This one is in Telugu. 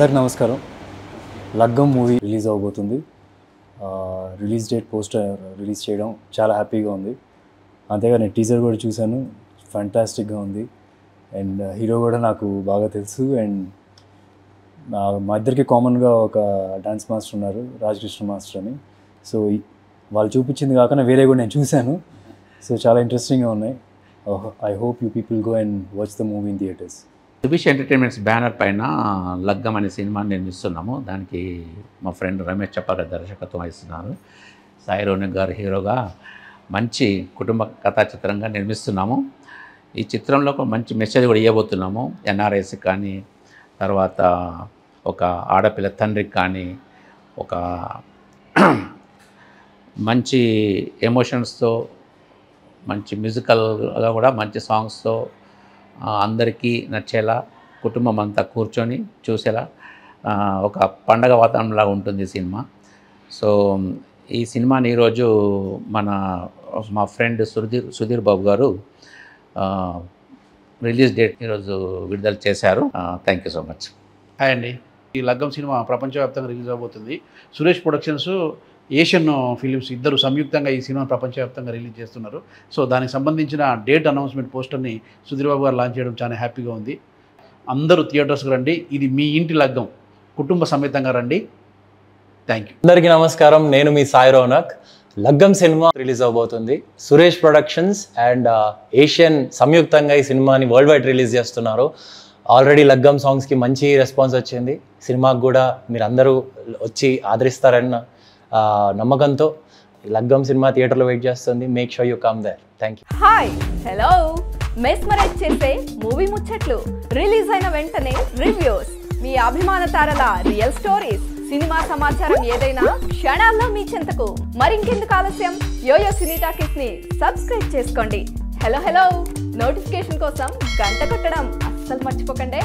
అందరికీ నమస్కారం. లగ్గం మూవీ రిలీజ్ అవబోతుంది. రిలీజ్ డేట్ పోస్టర్ రిలీజ్ చేయడం చాలా హ్యాపీగా ఉంది. అంతేగా నేను టీజర్ కూడా చూశాను, ఫ్యాంటాస్టిక్గా ఉంది. అండ్ హీరో కూడా నాకు బాగా తెలుసు. అండ్ మా ఇద్దరికి కామన్గా ఒక డాన్స్ మాస్టర్ ఉన్నారు, రాజకృష్ణ మాస్టర్ అని. సో వాళ్ళు చూపించింది కాకుండా వేరే కూడా నేను చూశాను. సో చాలా ఇంట్రెస్టింగ్గా ఉన్నాయి. I hope you people go and watch the movie in theatres. Subhish entertainments banner పైన లగ్గం అనే సినిమాని నిర్మిస్తున్నాము. దానికి మా ఫ్రెండ్ రమేష్ చప్పార్ దర్శకత్వం వహిస్తున్నారు. సాయి రోనక్ గారు హీరోగా మంచి కుటుంబ కథా చిత్రంగా నిర్మిస్తున్నాము. ఈ చిత్రంలో ఒక మంచి మెసేజ్ కూడా ఇవ్వబోతున్నాము. ఎన్ఆర్ఐస్ కానీ, తర్వాత ఒక ఆడపిల్ల తండ్రికి కానీ, ఒక మంచి ఎమోషన్స్తో, మంచి మ్యూజికల్గా కూడా మంచి సాంగ్స్తో అందరికీ నచ్చేలా, కుటుంబం అంతా కూర్చొని చూసేలా ఒక పండగ వాతావరణంలా ఉంటుంది ఈ సినిమా. సో ఈ సినిమాని ఈరోజు మా ఫ్రెండ్ సుధీర్ బాబు గారు రిలీజ్ డేట్ ఈరోజు విడుదల చేశారు. Thank you so much. Hi అండి. ఈ లగ్గం సినిమా ప్రపంచవ్యాప్తంగా రిలీజ్ అవబోతుంది. సురేష్ ప్రొడక్షన్స్, ఏషియన్ ఫిలిమ్స్ ఇద్దరు సంయుక్తంగా ఈ సినిమా ప్రపంచవ్యాప్తంగా రిలీజ్ చేస్తున్నారు. సో దానికి సంబంధించిన డేట్ అనౌన్స్మెంట్ పోస్టర్ని సుధీర్ బాబు గారు లాంచ్ చేయడం చాలా హ్యాపీగా ఉంది. అందరూ థియేటర్స్కి రండి. ఇది మీ ఇంటి లగ్గం, కుటుంబ సమేతంగా రండి. Thank you. అందరికీ నమస్కారం. నేను మీ సాయి రోనక్. లగ్గం సినిమా రిలీజ్ అవబోతుంది. సురేష్ ప్రొడక్షన్స్ అండ్ ఏషియన్ సంయుక్తంగా ఈ సినిమాని వరల్డ్ వైడ్ రిలీజ్ చేస్తున్నారు. ఆల్రెడీ లగ్గం సాంగ్స్కి మంచి రెస్పాన్స్ వచ్చింది. సినిమాకి కూడా మీరు అందరూ వచ్చి ఆదరిస్తారన్న నమ్మకంతో లగ్గం సినిమా థియేటర్లో వెయిట్ చేస్తుంది. Make sure you come there. Thank you. Hi, hello. Mesmerize చేసే మూవీ ముచ్చట్లు, రిలీజ్ అయిన వెంటనే రివ్యూస్, మీ అభిమాన తారల రియల్ స్టోరీస్, సినిమా సమాచారం ఏదైనా క్షణాల్లో మీ చెంతకు. మరింకెందుకు ఆలస్యం, యోయో సినీ టాకీస్ ని సబ్స్క్రైబ్ చేసుకోండి. హలో హలో నోటిఫికేషన్ కోసం గంట కొట్టడం అస్సలు మర్చిపోకండి.